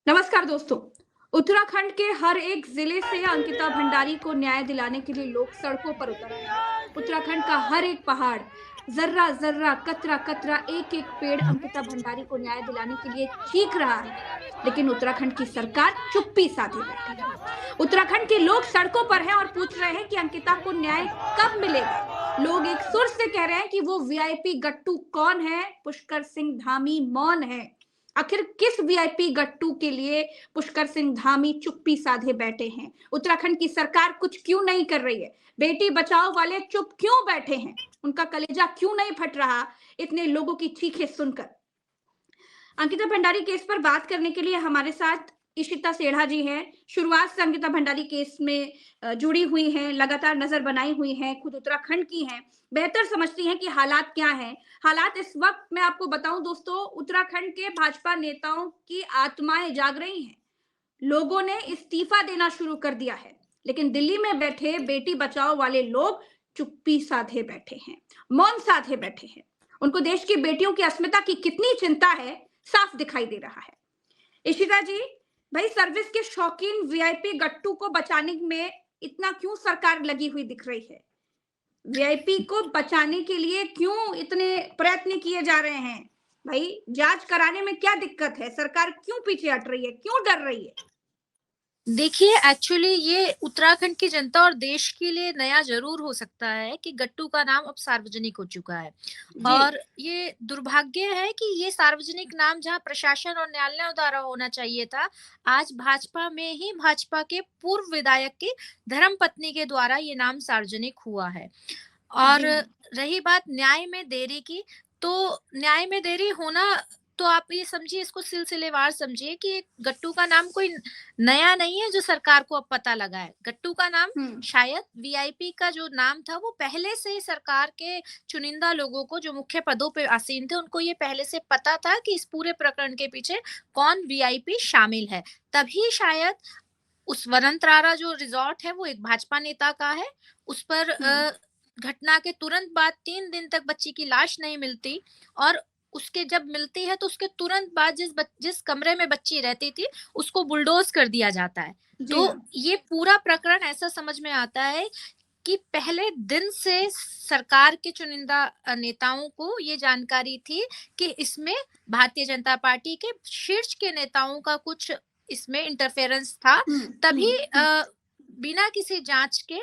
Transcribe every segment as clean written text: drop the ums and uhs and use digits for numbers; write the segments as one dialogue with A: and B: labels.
A: नमस्कार दोस्तों। उत्तराखंड के हर एक जिले से अंकिता भंडारी को न्याय दिलाने के लिए लोग सड़कों पर उतर आए हैं। उत्तराखंड का हर एक पहाड़, जर्रा जर्रा, कतरा कतरा, एक एक पेड़ अंकिता भंडारी को न्याय दिलाने के लिए चीख रहा है। लेकिन उत्तराखंड की सरकार चुप्पी साधे बैठी है। उत्तराखंड के लोग सड़कों पर हैं और पूछ रहे हैं कि अंकिता को न्याय कब मिलेगा। लोग एक सुर से कह रहे हैं कि वो वीआईपी गट्टू कौन है। पुष्कर सिंह धामी मौन है। आखिर किस वीआईपी गट्टू के लिए पुष्कर सिंह धामी चुप्पी साधे बैठे हैं? उत्तराखंड की सरकार कुछ क्यों नहीं कर रही है? बेटी बचाओ वाले चुप क्यों बैठे हैं? उनका कलेजा क्यों नहीं फट रहा इतने लोगों की चीखें सुनकर? अंकिता भंडारी केस पर बात करने के लिए हमारे साथ इशिता सेढ़ा जी हैं। शुरुआत से अंकिता भंडारी केस में जुड़ी हुई हैं, लगातार नजर बनाई हुई हैं, खुद उत्तराखंड की हैं, बेहतर समझती हैं कि हालात क्या हैं। हालात इस वक्त मैं आपको बताऊं दोस्तों, उत्तराखंड के भाजपा नेताओं की आत्माएं जाग रही हैं। लोगों ने इस्तीफा देना शुरू कर दिया है, लेकिन दिल्ली में बैठे बेटी बचाओ वाले लोग चुप्पी साधे बैठे हैं, मौन साधे बैठे हैं। उनको देश की बेटियों की अस्मिता की कितनी चिंता है, साफ दिखाई दे रहा है। इशिता जी, भाई सर्विस के शौकीन वीआईपी गट्टू को बचाने में इतना क्यों सरकार लगी हुई दिख रही है? वीआईपी को बचाने के लिए क्यों इतने प्रयत्न किए जा रहे हैं? भाई जांच कराने में क्या दिक्कत है? सरकार क्यों पीछे हट रही है? क्यों डर रही है?
B: देखिए, एक्चुअली ये उत्तराखंड की जनता और देश के लिए नया ज़रूर हो सकता है कि गट्टू का नाम अब सार्वजनिक हो चुका है।
A: जी।
B: और ये दुर्भाग्य है कि ये सार्वजनिक नाम जहाँ प्रशासन और न्यायालयों द्वारा होना चाहिए था, आज भाजपा में ही भाजपा के पूर्व विधायक की धर्मपत्नी के द्वारा ये नाम सार्वजनिक हुआ है। और
A: जी हाँ।
B: रही बात न्याय में देरी की, तो न्याय में देरी होना, तो आप ये समझिए, इसको सिलसिलेवार समझिए कि गट्टू का नाम कोई नया नहीं है जो सरकार को अब पता लगा है। गट्टू का नाम
A: हम्म।
B: शायद वीआईपी का जो नाम था वो पहले से ही सरकार के चुनिंदा लोगों को, जो मुख्य पदों पे आसीन थे, उनको ये पहले से पता था कि इस पूरे प्रकरण के पीछे कौन वीआईपी शामिल है। तभी शायद उस वरंतरारा जो रिजॉर्ट है वो एक भाजपा नेता का है। उस पर
A: हम्म।
B: घटना के तुरंत बाद 3 दिन तक बच्ची की लाश नहीं मिलती, और उसके जब मिलती है तो उसके तुरंत बाद जिस कमरे में बच्ची रहती थी उसको बुलडोज कर दिया जाता है।
A: जी
B: तो
A: हाँ।
B: ये पूरा प्रकरण ऐसा समझ में आता है कि पहले दिन से सरकार के चुनिंदा नेताओं को ये जानकारी थी कि इसमें भारतीय जनता पार्टी के शीर्ष के नेताओं का कुछ इसमें इंटरफेरेंस था।
A: हम्म।
B: तभी
A: हम्म।
B: बिना किसी जांच के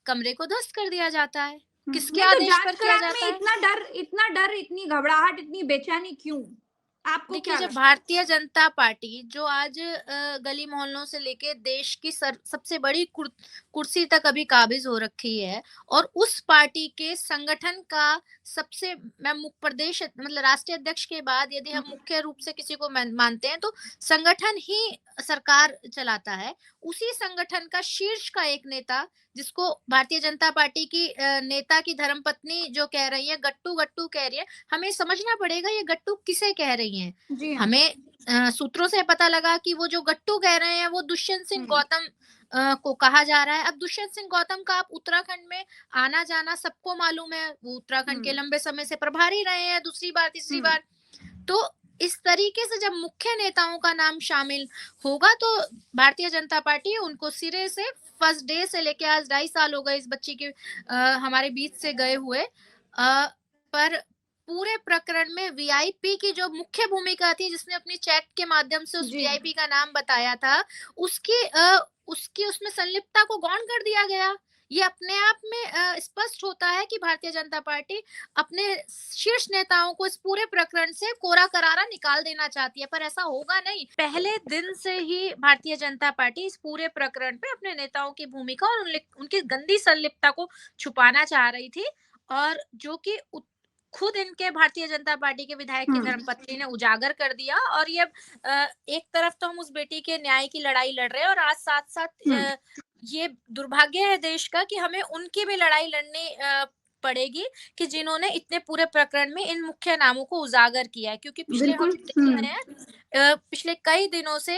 B: कमरे को ध्वस्त कर दिया जाता है। किसके
A: नहीं तो
B: आदेश
A: जांच
B: पर किया
A: कराने
B: जाता
A: में
B: है?
A: इतना डर, इतनी घबराहट, इतनी बेचैनी क्यों? आपको
B: देखिए,
A: क्या
B: जब
A: लगता है?
B: भारतीय जनता पार्टी जो आज गली मोहल्लों से लेके देश की सबसे बड़ी कुर्सी तक अभी काबिज हो रखी है, और उस पार्टी के संगठन का सबसे, मैं प्रदेश मतलब राष्ट्रीय अध्यक्ष के बाद यदि हम
A: हम्म।
B: मुख्य रूप से किसी को मानते हैं तो संगठन ही सरकार चलाता है। उसी संगठन का शीर्ष का एक नेता, जिसको भारतीय जनता पार्टी की नेता की धर्मपत्नी जो कह रही है, गट्टू गट्टू कह रही है, हमें समझना पड़ेगा ये गट्टू किसे कह रही हैं।
A: जी हाँ।
B: हमें सूत्रों से पता लगा कि वो जो गट्टू कह रहे हैं वो दुष्यंत सिंह
A: हम्म।
B: गौतम को कहा जा रहा है। अब दुष्यंत सिंह गौतम का आप उत्तराखंड में आना जाना सबको मालूम है, वो उत्तराखंड के
A: हम्म।
B: लंबे समय से प्रभारी रहे हैं, दूसरी बार तीसरी
A: हम्म।
B: बार। तो इस तरीके से जब मुख्य नेताओं का नाम शामिल होगा तो भारतीय जनता पार्टी उनको सिरे से, फर्स्ट डे से लेके आज 2.5 साल हो गए इस बच्ची के हमारे बीच से गए हुए, पर पूरे प्रकरण में वीआईपी की जो मुख्य भूमिका थी, जिसने अपनी चैट के माध्यम से उस
A: जी हाँ।
B: वीआईपी का नाम बताया था, उसकी उसमें संलिप्तता को गौण कर दिया गया। ये अपने आप में स्पष्ट होता है कि भारतीय जनता पार्टी अपने शीर्ष नेताओं को इस पूरे प्रकरण से कोरा करारा निकाल देना चाहती है, पर ऐसा होगा नहीं। पहले दिन से ही भारतीय जनता पार्टी इस पूरे प्रकरण पे अपने नेताओं की भूमिका और उनकी गंदी संलिप्तता को छुपाना चाह रही थी, और जो कि खुद इनके भारतीय जनता पार्टी के विधायक की
A: हम्म।
B: धर्मपत्नी ने उजागर कर दिया। और ये एक तरफ तो हम उस बेटी के न्याय की लड़ाई लड़ रहे हैं, और आज साथ साथ
A: हम्म।
B: ये दुर्भाग्य है देश का कि हमें उनकी भी लड़ाई लड़नी पड़ेगी कि जिन्होंने इतने पूरे प्रकरण में इन मुख्य नामों को उजागर किया है। क्योंकि पिछले हम
A: बिल्कुल।
B: देख रहे हैं, पिछले कई दिनों से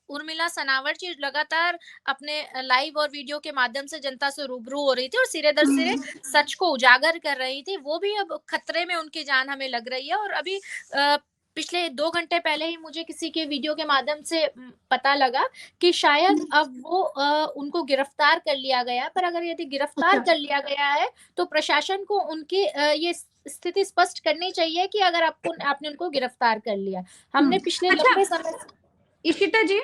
B: उर्मिला सनावर जी लगातार अपने लाइव और वीडियो के माध्यम से जनता से रूबरू हो रही थी और सिरे दर सिरे
A: हम्म।
B: सच को उजागर कर रही थी। वो भी अब खतरे में उनकी जान हमें लग रही है। और अभी पिछले 2 घंटे पहले ही मुझे किसी के वीडियो के माध्यम से पता लगा कि शायद अब वो उनको गिरफ्तार कर लिया गया। पर अगर यदि गिरफ्तार
A: अच्छा।
B: कर लिया गया है, तो प्रशासन को उनकी ये स्थिति स्पष्ट करनी चाहिए कि अगर आपने उनको गिरफ्तार कर लिया। हमने पिछले
A: अच्छा,
B: लंबे समय से
A: इशिता जी,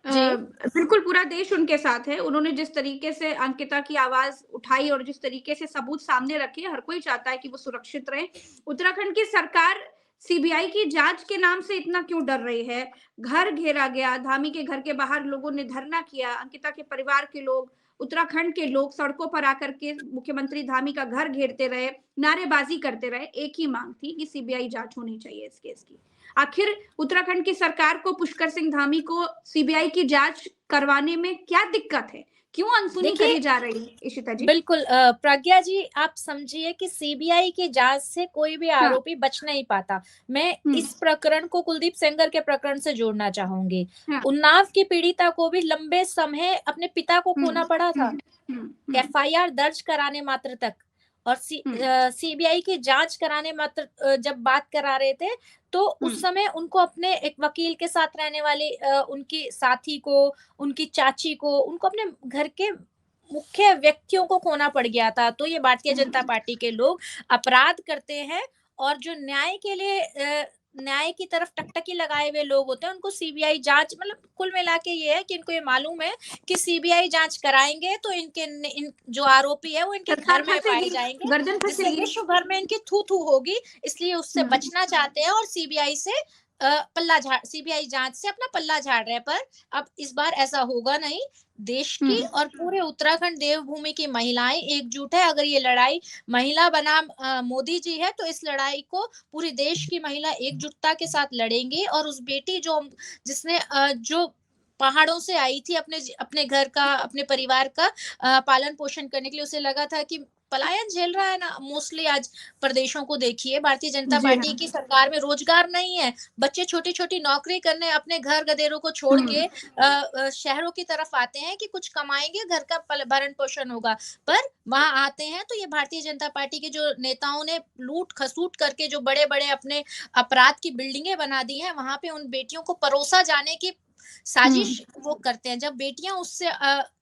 B: जी।
A: बिल्कुल पूरा देश उनके साथ है। उन्होंने जिस तरीके से अंकिता की आवाज़ उठाई और जिस तरीके से सबूत सामने रखे, हर कोई चाहता है कि वो सुरक्षित रहे। उत्तराखंड की सरकार सीबीआई की जाँच के नाम से इतना क्यों डर रही है? घर घेरा गया, धामी के घर के बाहर लोगों ने धरना किया, अंकिता के परिवार के लोग, उत्तराखंड के लोग सड़कों पर आकर के मुख्यमंत्री धामी का घर घेरते रहे, नारेबाज़ी करते रहे। एक ही माँग थी कि सीबीआई जाँच होनी चाहिए इस केस की। आखिर उत्तराखंड की सरकार को पुष्कर सिंह धामी को सीबीआई की जांच करवाने में क्या दिक्कत है? क्यों अनसुनी
B: देखिए,
A: करी जा रही है, इशिता जी?
B: बिल्कुल प्रज्ञा जी, आप समझिए कि सीबीआई की जांच से कोई भी
A: हाँ।
B: आरोपी बच नहीं पाता। मैं
A: हुँ।
B: इस प्रकरण को कुलदीप सेंगर के प्रकरण से जोड़ना चाहूंगी।
A: हाँ।
B: उन्नाव की पीड़िता को भी लंबे समय अपने पिता को
A: हुँ,
B: खोना पड़ा
A: हुँ,
B: था,
A: हुँ, हुँ,
B: एफआईआर दर्ज कराने मात्र तक। और
A: हुँ,
B: सीबीआई की जांच कराने मात्र जब बात करा रहे थे, तो
A: हुँ,
B: उस समय उनको अपने एक वकील के साथ रहने वाली उनकी साथी को, उनकी चाची को, उनको अपने घर के मुख्य व्यक्तियों को खोना पड़ गया था। तो ये भारतीय जनता पार्टी के लोग अपराध करते हैं, और जो न्याय के लिए न्याय की तरफ टकटकी लगाए हुए लोग होते हैं, उनको सीबीआई जांच, मतलब कुल मिला के ये है कि इनको ये मालूम है कि सीबीआई जांच कराएंगे तो इन जो आरोपी है वो इनके
A: सरकार
B: घर में पाए
A: फंसेगी,
B: जाएंगे,
A: गर्दन
B: जिससे
A: फंसेगी।
B: विश्व भर में इनकी थू थू होगी। इसलिए उससे
A: हुँ,
B: बचना चाहते हैं और सीबीआई से सीबीआई जांच से अपना पल्ला झाड़ रहे हैं। पर अब इस बार ऐसा होगा नहीं। देश
A: हुँ,
B: की और पूरे उत्तराखंड देवभूमि की महिलाएं एकजुट है। अगर ये लड़ाई महिला बनाम मोदी जी है, तो इस लड़ाई को पूरे देश की महिला एकजुटता के साथ लड़ेंगी। और उस बेटी जिसने जो पहाड़ों से आई थी अपने घर का, अपने परिवार का पालन पोषण करने के लिए, उसे लगा था कि पलायन झेल रहा है ना। मोस्टली आज प्रदेशों को देखिए, भारतीय जनता
A: जी
B: पार्टी
A: हाँ।
B: की सरकार में रोजगार नहीं है। बच्चे छोटी छोटी नौकरी करने अपने घर गदेरों को छोड़
A: हुँ,
B: के शहरों की तरफ आते हैं कि कुछ कमाएंगे, घर का भरण पोषण होगा। पर वहां आते हैं तो ये भारतीय जनता पार्टी के जो नेताओं ने लूट खसूट करके जो बड़े बड़े अपने अपराध की बिल्डिंगें बना दी हैं, वहां पे उन बेटियों को परोसा जाने की साजिश
A: हुँ,
B: वो करते हैं। जब बेटियां उससे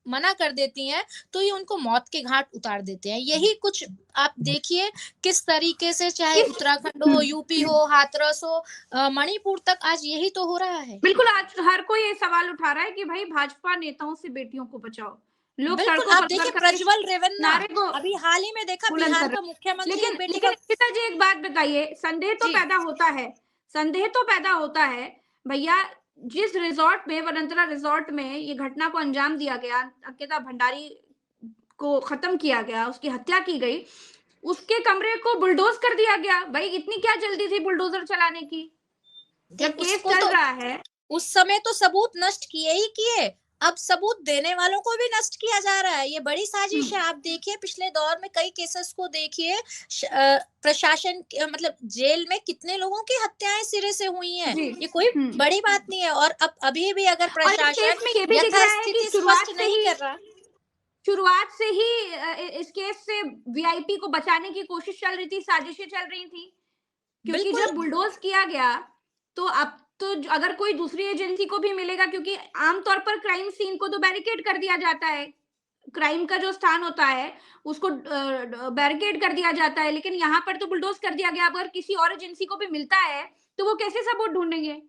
B: मना कर देती हैं, तो ये उनको मौत के घाट उतार देते हैं। यही कुछ आप देखिए किस तरीके से, चाहे
A: इस
B: उत्तराखंड
A: हुँ,
B: हो, यूपी हो, हाथरस हो, मणिपुर तक, आज यही तो हो रहा है।
A: बिल्कुल आज हर कोई ये सवाल उठा रहा है कि भाई भाजपा नेताओं से बेटियों को बचाओ। लोग
B: बिल्कुल,
A: सड़कों
B: आप
A: पर उतर
B: देखिए
A: करके
B: प्रज्वल रेवन्ना,
A: नारे को
B: अभी हाल ही में देखा
A: बुलंद कर
B: बिहार
A: रहे
B: का
A: हैं।
B: मुख्यमंत्री एक बेटी
A: लेकिन
B: का।
A: निकिता जी एक बात बताइए,
B: जी।
A: संदेह तो पैदा होता है भैया। जिस रिजॉर्ट में वनंतरा रिजॉर्ट में ये घटना को अंजाम दिया गया, अंकिता भंडारी को खत्म किया गया, उसकी हत्या की गई, उसके कमरे को बुलडोज कर दिया गया। भाई इतनी क्या जल्दी थी बुलडोजर चलाने की? जब केस
B: उसको
A: चल
B: तो
A: रहा है।
B: उस समय तो सबूत नष्ट किए ही किए, अब सबूत देने वालों को भी नष्ट किया जा रहा है। ये बड़ी साजिश
A: हम्म,
B: है। आप देखिए पिछले दौर में कई केसेस को देखिए, प्रशासन मतलब जेल में कितने लोगों की हत्याएं सिरे से हुई हैं।
A: जी।
B: ये कोई
A: हम्म।
B: बड़ी बात नहीं है। और अब अभी भी अगर
A: और इस केस
B: प्रशासन
A: में ये भी दिख रहा है कि
B: यथास्थिति स्पष्ट नहीं कर रहा।
A: शुरुआत से ही इस केस से वीआईपी को बचाने की कोशिश चल रही थी, साजिशें चल रही थी। क्योंकि
B: बिल्कुल।
A: जब बुलडोज किया गया, तो अब तो अगर कोई दूसरी एजेंसी को भी मिलेगा, क्योंकि आमतौर पर क्राइम सीन को तो बैरिकेड कर दिया जाता है। क्राइम का जो स्थान होता है, उसको बैरिकेड कर दिया जाता है, लेकिन यहाँ पर तो बुलडोज कर दिया गया। अगर किसी और एजेंसी को भी मिलता है, तो वो कैसे सबूत ढूंढेंगे?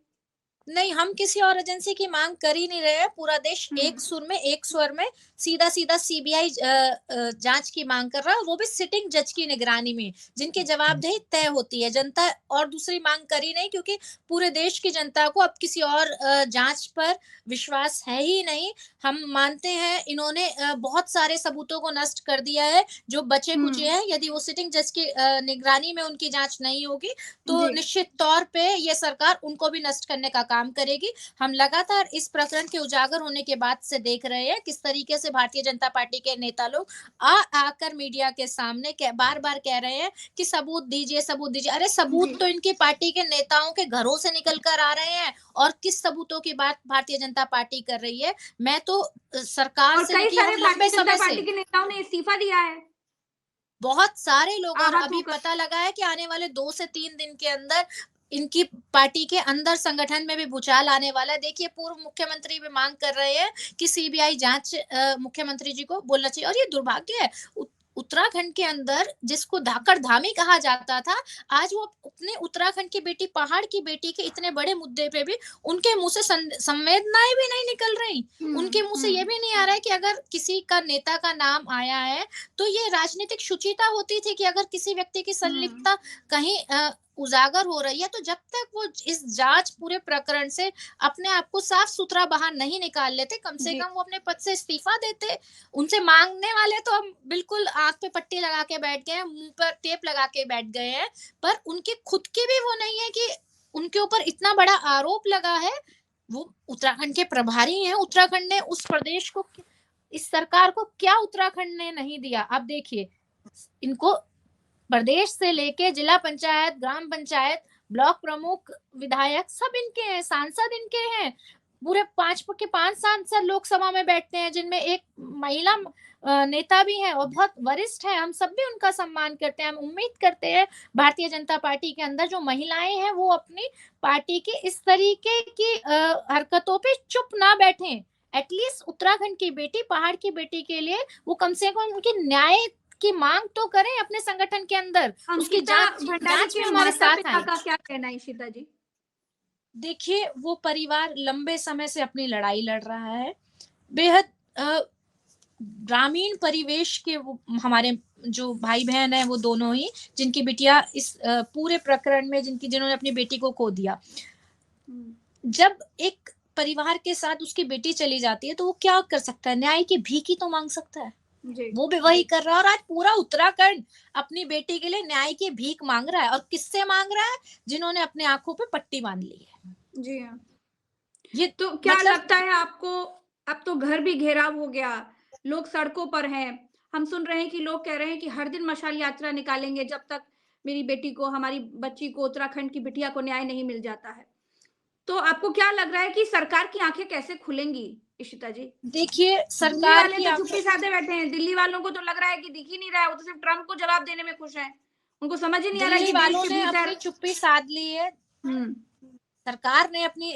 B: नहीं, हम किसी और एजेंसी की मांग कर ही नहीं रहे हैं। पूरा देश
A: हम्म,
B: एक सुर में, एक स्वर में सीधा-सीधा सीबीआई जाँच की मांग कर रहा है, वो भी सिटिंग जज की निगरानी में, जिनकी जवाबदेही तय होती है। जनता और दूसरी मांग कर ही नहीं, क्योंकि पूरे देश की जनता को अब किसी और जाँच पर विश्वास है ही नहीं। हम मानते हैं इन्होंने बहुत सारे सबूतों को नष्ट कर दिया है, जो बचे-कुचे
A: हम्म,
B: हैं। यदि वो सिटिंग जज की निगरानी में उनकी जाँच नहीं होगी, तो
A: जी।
B: निश्चित तौर पे ये सरकार उनको भी नष्ट करने का काम करेगी। हम लगातार इस प्रकरण के उजागर होने के बाद से देख रहे हैं किस तरीके से भारतीय जनता पार्टी के नेता लोग आकर मीडिया के सामने बार-बार कह रहे हैं कि सबूत दीजिए, सबूत दीजिए। अरे
A: जी।
B: सबूत तो इनकी पार्टी के नेताओं के घरों से निकल कर आ रहे हैं, और किस सबूतों की बात भारतीय जनता पार्टी कर रही है। मैं तो सरकार
A: और
B: से
A: कई
B: निकली
A: सारे
B: हूँ
A: भारतीय
B: लंबे
A: जनता
B: समय
A: पार्टी
B: से।
A: के नेताओं ने इस्तीफा दिया है,
B: बहुत सारे लोग, और
A: आहत
B: अभी
A: होकर।
B: पता लगा है कि आने वाले 2 से 3 दिन के अंदर इनकी पार्टी के अंदर संगठन में भी भूचाल आने वाला है। देखिए पूर्व मुख्यमंत्री भी मांग कर रहे हैं कि सीबीआई जांच मुख्यमंत्री जी को बोलना चाहिए, और ये दुर्भाग्य है। उत्तराखंड के अंदर जिसको धाकड़ धामी कहा जाता था, आज वो अपने उत्तराखंड की बेटी, पहाड़ की बेटी के इतने बड़े मुद्दे पे भी उनके मुंह से संवेदनाएं भी नहीं निकल रही। उनके मुंह से ये भी नहीं आ रहा है कि अगर किसी का नेता का नाम आया है तो ये राजनीतिक शुचिता होती थी कि अगर किसी व्यक्ति की संलिप्तता कहीं उजागर हो रही है, तो जब तक वो इस जांच पूरे प्रकरण से अपने आप को साफ सुथरा बाहर नहीं निकाल लेते, कम से कम वो अपने पद से इस्तीफा देते। उनसे मांगने वाले तो हम बिल्कुल आंख पे पट्टी लगा के बैठ गए हैं, मुंह पर टेप लगा के बैठ गए हैं, पर उनकी खुद की भी वो नहीं है कि उनके ऊपर इतना बड़ा आरोप लगा है। वो उत्तराखंड के प्रभारी हैं, उत्तराखंड ने उस प्रदेश को, इस सरकार को क्या उत्तराखंड ने नहीं दिया। अब देखिए इनको प्रदेश से लेके जिला पंचायत, ग्राम पंचायत, ब्लॉक प्रमुख, विधायक सब इनके हैं, सांसद इनके हैं, पूरे 5 सांसद लोकसभा में बैठते हैं, जिनमें एक महिला नेता भी है और बहुत वरिष्ठ है। हम सब भी उनका सम्मान करते हैं। हम उम्मीद करते हैं भारतीय जनता पार्टी के अंदर जो महिलाएं हैं वो अपनी पार्टी की इस तरीके की हरकतों पे चुप ना बैठें। एटलीस्ट उत्तराखंड की बेटी, पहाड़ की बेटी के लिए वो कम से कम उनकी न्याय की मांग तो करें अपने संगठन के अंदर, उसकी जांच में हमारे साथ आए।
A: का क्या कहना है इशिता जी?
B: देखिए वो परिवार लंबे समय से अपनी लड़ाई लड़ रहा है। बेहद ग्रामीण परिवेश के वो हमारे जो भाई बहन है, वो दोनों ही, जिनकी बिटिया इस पूरे प्रकरण में जिन्होंने अपनी बेटी को खो दिया। जब एक परिवार के साथ उसकी बेटी चली जाती है तो वो क्या कर सकता है? न्याय की भीख ही तो मांग सकता है। वो भी वही कर रहा है, और आज पूरा उत्तराखंड अपनी बेटी के लिए न्याय की भीख मांग रहा है। और किससे मांग रहा है? जिन्होंने अपने आंखों पे पट्टी बांध ली है।
A: जी हाँ।
B: ये
A: तो क्या लगता है आपको, अब तो घर भी घेराव हो गया, लोग सड़कों पर हैं। हम सुन रहे हैं कि लोग कह रहे हैं कि हर दिन मशाल यात्रा निकालेंगे जब तक मेरी बेटी को, हमारी बच्ची को, उत्तराखंड की बिटिया को न्याय नहीं मिल जाता है। तो आपको क्या लग रहा है कि सरकार की आंखें कैसे खुलेंगी इशिता जी?
B: देखिए सरकार की
A: तो चुप्पी साधे बैठे हैं। दिल्ली वालों को तो लग रहा है कि दिख ही नहीं रहा है, वो तो सिर्फ ट्रम्प को जवाब देने में खुश हैं। उनको समझ ही नहीं आ रहा है कि
B: वालों ने अपनी चुप्पी साध ली है। सरकार ने अपनी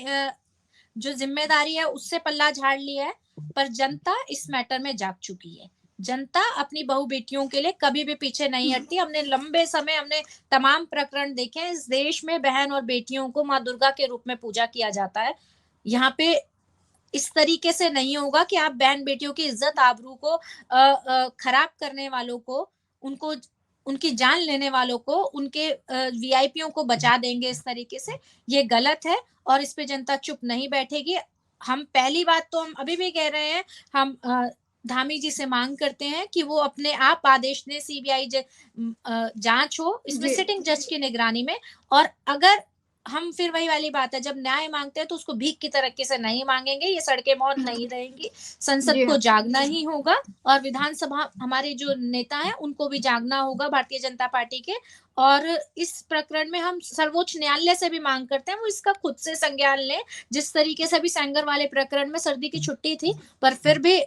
B: जो जिम्मेदारी है उससे पल्ला झाड़ लिया है, पर जनता इस मैटर में जाग चुकी है। जनता अपनी बहू बेटियों के लिए कभी भी पीछे नहीं हटती। हमने लंबे समय, हमने तमाम प्रकरण देखे हैं। इस देश में बहन और बेटियों को माँ दुर्गा के रूप में पूजा किया जाता है। यहाँ पे इस तरीके से नहीं होगा कि आप बहन बेटियों की इज्जत आबरू को खराब करने वालों को, उनको, उनकी जान लेने वालों को, उनके वीआईपीओ को बचा देंगे इस तरीके से। ये गलत है और इस पे जनता चुप नहीं बैठेगी। हम पहली बात तो हम अभी भी कह रहे हैं, हम धामी जी से मांग करते हैं कि वो अपने आप आदेश दें, सीबीआई जांच हो इसमें सिटिंग जज की निगरानी में। और अगर हम फिर वही वाली बात है, जब न्याय मांगते हैं तो उसको भीख की तरीके से नहीं मांगेंगे। ये सड़कें मौन नहीं रहेंगी। संसद को जागना ही होगा और विधानसभा हमारे जो नेता हैं उनको भी जागना होगा, भारतीय जनता पार्टी के। और इस प्रकरण में हम सर्वोच्च न्यायालय से भी मांग करते हैं वो इसका खुद से संज्ञान लें। जिस तरीके से अभी सेंगर वाले प्रकरण में सर्दी की छुट्टी थी, पर फिर भी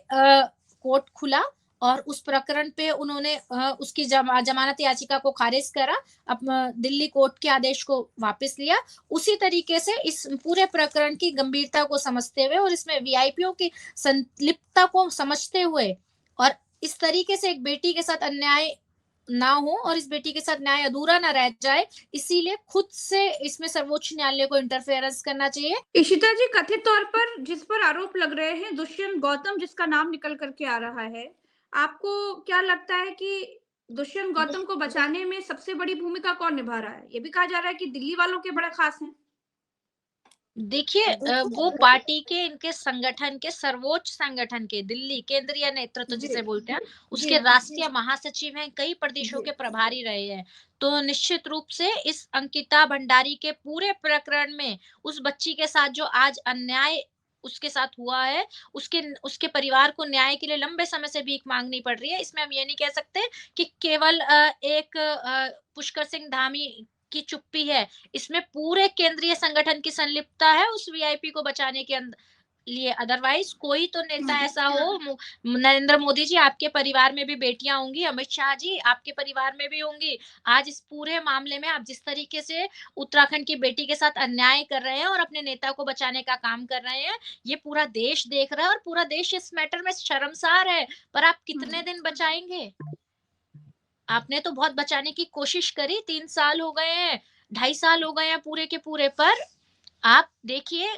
B: कोर्ट खुला और उस प्रकरण पे उन्होंने उसकी जमानत याचिका को खारिज करा, अब दिल्ली कोर्ट के आदेश को वापस लिया। उसी तरीके से इस पूरे प्रकरण की गंभीरता को समझते हुए और इसमें वीआईपीओ की संलिप्तता को समझते हुए, और इस तरीके से एक बेटी के साथ अन्याय ना हो और इस बेटी के साथ न्याय अधूरा ना रह जाए, इसीलिए खुद से इसमें सर्वोच्च न्यायालय को इंटरफेरेंस करना चाहिए।
A: इशिता जी, कथित तौर पर जिस पर आरोप लग रहे हैं, दुष्यंत गौतम जिसका नाम निकल करके आ रहा है, आपको क्या लगता है कि दुष्यंत गौतम को बचाने में सबसे बड़ी भूमिका कौन निभा रहा है? ये भी कहा जा रहा है कि दिल्ली वालों के बड़े खास हैं।
B: देखिए वो पार्टी के, इनके संगठन के, सर्वोच्च संगठन के, दिल्ली केंद्रीय नेतृत्व जिसे बोलते हैं, उसके राष्ट्रीय महासचिव हैं, कई प्रदेशों के प्रभारी रहे हैं। तो निश्चित रूप से इस अंकिता भंडारी के पूरे प्रकरण में उस बच्ची के साथ जो आज अन्याय उसके साथ हुआ है, उसके परिवार को न्याय के लिए लंबे समय से भीख मांगनी पड़ रही है। इसमें हम ये नहीं कह सकते कि केवल एक पुष्कर सिंह धामी की चुप्पी है, इसमें पूरे केंद्रीय संगठन की संलिप्तता है उस वीआईपी को बचाने के अंदर। लिए, अदरवाइज कोई तो नेता ऐसा हो, नरेंद्र मोदी जी आपके परिवार में भी बेटियां होंगी, अमित शाह जी आपके परिवार में भी होंगी। आज इस पूरे मामले में आप जिस तरीके से उत्तराखंड की बेटी के साथ अन्याय कर रहे हैं और अपने नेता को बचाने का काम कर रहे हैं, ये पूरा देश देख रहा है और पूरा देश इस मैटर में शर्मसार है। पर आप कितने दिन बचाएंगे? आपने तो बहुत बचाने की कोशिश करी, 3 साल हो गए हैं, 2.5 साल हो गए हैं पूरे के पूरे, पर आप देखिए,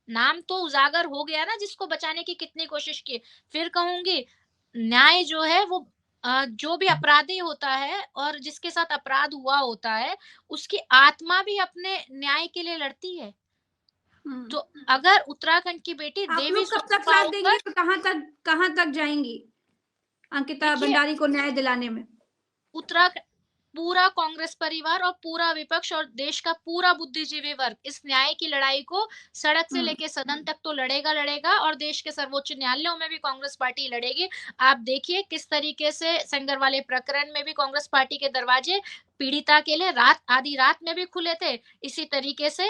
B: नाम तो उजागर हो गया ना, जिसको बचाने की कितनी कोशिश की। फिर कहूंगी, न्याय जो है वो जो भी अपराधी होता है और जिसके साथ अपराध हुआ होता है, उसकी आत्मा भी अपने न्याय के लिए लड़ती है। तो अगर उत्तराखंड की बेटी
A: आप
B: देवी
A: लोग कब तक
B: स्वरूपा
A: साथ देंगे,
B: होकर,
A: तो कहाँ तक जाएंगी अंकिता
B: देखिए,
A: भंडारी को न्याय दिलाने में?
B: उत्तराखंड, पूरा कांग्रेस परिवार और पूरा विपक्ष और देश का पूरा बुद्धिजीवी वर्ग इस न्याय की लड़ाई को सड़क से लेके सदन तक तो लड़ेगा और देश के सर्वोच्च न्यायालयों में भी कांग्रेस पार्टी लड़ेगी। आप देखिए किस तरीके से संगरवाले प्रकरण में भी कांग्रेस पार्टी के दरवाजे पीड़िता के लिए रात, आधी रात में भी खुले थे। इसी तरीके से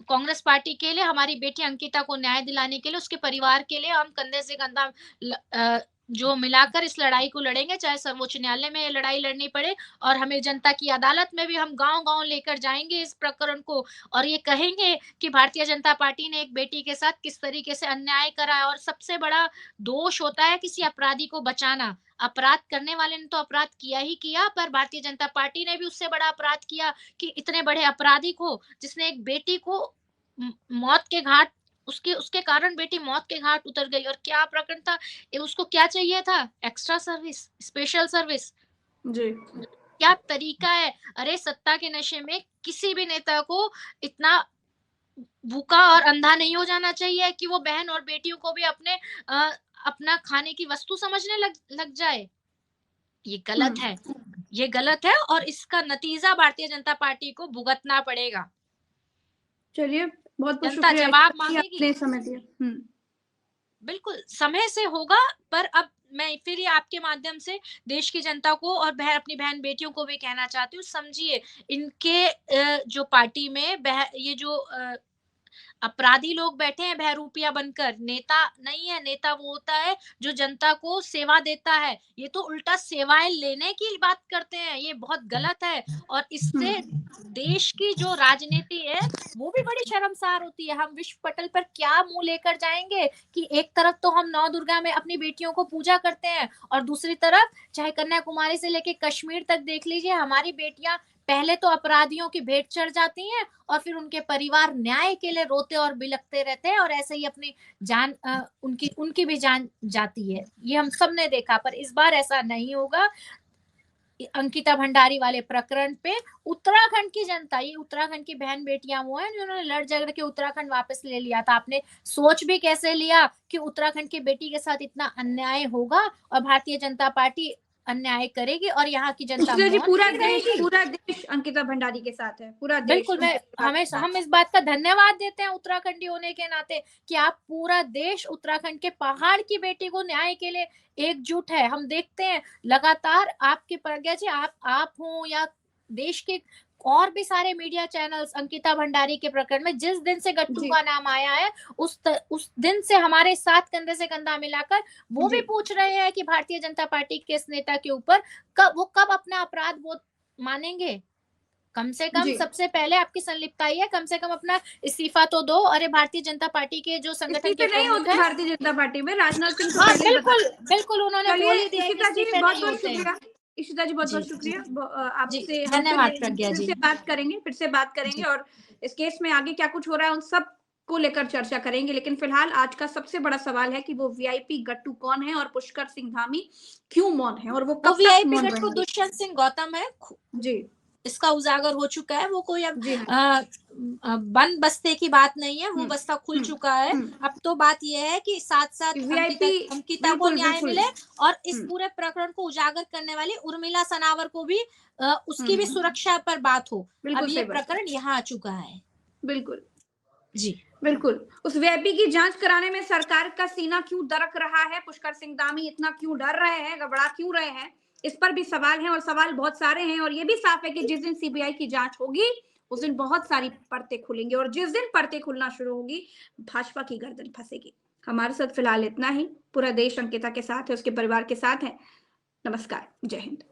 B: कांग्रेस पार्टी के लिए, हमारी बेटी अंकिता को न्याय दिलाने के लिए, उसके परिवार के लिए हम कंधे से कंधा जो मिलाकर इस लड़ाई को लड़ेंगे, चाहे सर्वोच्च न्यायालय में ये लड़ाई लड़नी पड़े और हमें जनता की अदालत में भी हम गांव-गांव लेकर जाएंगे इस प्रकरण को और ये कहेंगे कि भारतीय जनता पार्टी ने एक बेटी के साथ किस तरीके से अन्याय करा है। और सबसे बड़ा दोष होता है किसी अपराधी को बचाना। अपराध करने वाले ने तो अपराध किया ही किया, पर भारतीय जनता पार्टी ने भी उससे बड़ा अपराध किया कि इतने बड़े अपराधी को, जिसने एक बेटी को मौत के घाट, उसके उसके कारण बेटी मौत के घाट उतर गई। और क्या प्रकरण था, उसको क्या चाहिए था? Extra service, special service.
A: जी।
B: क्या तरीका है? अरे सत्ता के नशे में किसी भी नेता को इतना भूखा और अंधा नहीं हो जाना चाहिए कि वो बहन और बेटियों को भी अपना खाने की वस्तु समझने लग जाए। ये गलत है, ये गलत है और इसका नतीजा भारतीय जनता पार्टी को भुगतना पड़ेगा।
A: चलिए, बहुत बहुत
B: जनता
A: शुक्रिया
B: जवाब
A: कि
B: मांगेगी।
A: आपने समय दिया।
B: बिल्कुल, समय से होगा, पर अब मैं फिर ये आपके माध्यम से देश की जनता को और अपनी बहन-बेटियों को भी कहना चाहती हूँ, समझिए इनके जो पार्टी में ये जो अपराधी लोग बैठे हैं बहरूपिया बनकर, नेता नहीं है। नेता वो होता है जो जनता को सेवा देता है। ये तो उल्टा सेवाएं लेने की बात करते हैं, ये बहुत गलत है और इससे देश की जो राजनीति है वो भी बड़ी शर्मसार होती है। हम विश्व पटल पर क्या मुंह लेकर जाएंगे कि एक तरफ तो हम नौ दुर्गा में अपनी बेटियों को पूजा करते हैं और दूसरी तरफ चाहे कन्याकुमारी से लेके कश्मीर तक देख लीजिए, हमारी बेटियां पहले तो अपराधियों की भेंट चढ़ जाती हैं और फिर उनके परिवार न्याय के लिए रोते और बिलखते रहते हैं और ऐसे ही अपनी जान उनकी उनकी भी जान जाती है। ये हम सब ने देखा, पर इस बार ऐसा नहीं होगा। अंकिता भंडारी वाले प्रकरण पे उत्तराखंड की जनता, ये उत्तराखंड की बहन बेटियां वो हैं जिन्होंने लड़ झगड़ के उत्तराखंड वापस ले लिया था। आपने सोच भी कैसे लिया कि उत्तराखंड की बेटी के साथ इतना अन्याय होगा और भारतीय जनता पार्टी अन्याय करेगी और यहाँ की जनता
A: जी,
B: मौन नहीं रहेगी?
A: पूरा देश अंकिता भंडारी के साथ है, पूरा देश
B: बिल्कुल, मैं हम इस बात का धन्यवाद देते हैं उत्तराखंडी होने के नाते कि आप पूरा देश उत्तराखंड के पहाड़ की बेटी को न्याय के लिए एकजुट है। हम देखते हैं लगातार आपके प्रज्ञा जी, आप हो या देश के और भी सारे मीडिया चैनल्स अंकिता भंडारी के प्रकरण में जिस दिन से गट्टू का नाम आया है उस दिन से हमारे साथ कंधे से कंधा मिलाकर वो भी पूछ रहे हैं कि भारतीय जनता पार्टी के इस नेता के ऊपर कब अपना अपराध बोध मानेंगे। कम से कम सबसे पहले आपकी संलिप्तता है, कम से कम अपना इस्तीफा तो दो। अरे भारतीय जनता पार्टी के जो संगठन के
A: नहीं होते भारतीय जनता पार्टी में, राजनाथ सिंह
B: हाँ बिल्कुल बिल्कुल, उन्होंने बोल ही दिया
A: इशिता जी बहुत बहुत शुक्रिया। इशिता जी बहुत
B: जी,
A: बहुत शुक्रिया। आपसे हम
B: धन्यवाद प्रज्ञा
A: फिर
B: जी।
A: से बात करेंगे और इस केस में आगे क्या कुछ हो रहा है उन सब को लेकर चर्चा करेंगे। लेकिन फिलहाल आज का सबसे बड़ा सवाल है कि वो वीआईपी गट्टू कौन है और पुष्कर सिंह धामी क्यों मौन है और वो कब तक
B: वीआईपी
A: मौन
B: गट्टू
A: रहेंगे?
B: दुष्यंत सिंह गौतम है
A: जी,
B: इसका उजागर हो चुका है। वो कोई अब
A: जी हाँ।
B: बंद बस्ते की बात नहीं है, वो बस्ता खुल चुका है। अब तो बात यह है कि साथ साथ अंकिता को न्याय मिले और इस पूरे प्रकरण को उजागर करने वाली उर्मिला सनावर को भी उसकी भी सुरक्षा पर बात हो। अब ये प्रकरण यहाँ आ चुका है।
A: बिल्कुल
B: जी
A: बिल्कुल। उस वीआईपी की जांच कराने में सरकार का सीना क्यों दरक रहा है? पुष्कर सिंह धामी इतना क्यों डर रहे हैं, घबरा क्यों रहे हैं? इस पर भी सवाल हैं और सवाल बहुत सारे हैं और ये भी साफ है कि जिस दिन सीबीआई की जांच होगी उस दिन बहुत सारी परतें खुलेंगी और जिस दिन परतें खुलना शुरू होगी, भाजपा की गर्दन फंसेगी। हमारे साथ फिलहाल इतना ही। पूरा देश अंकिता के साथ है, उसके परिवार के साथ है। नमस्कार, जय हिंद।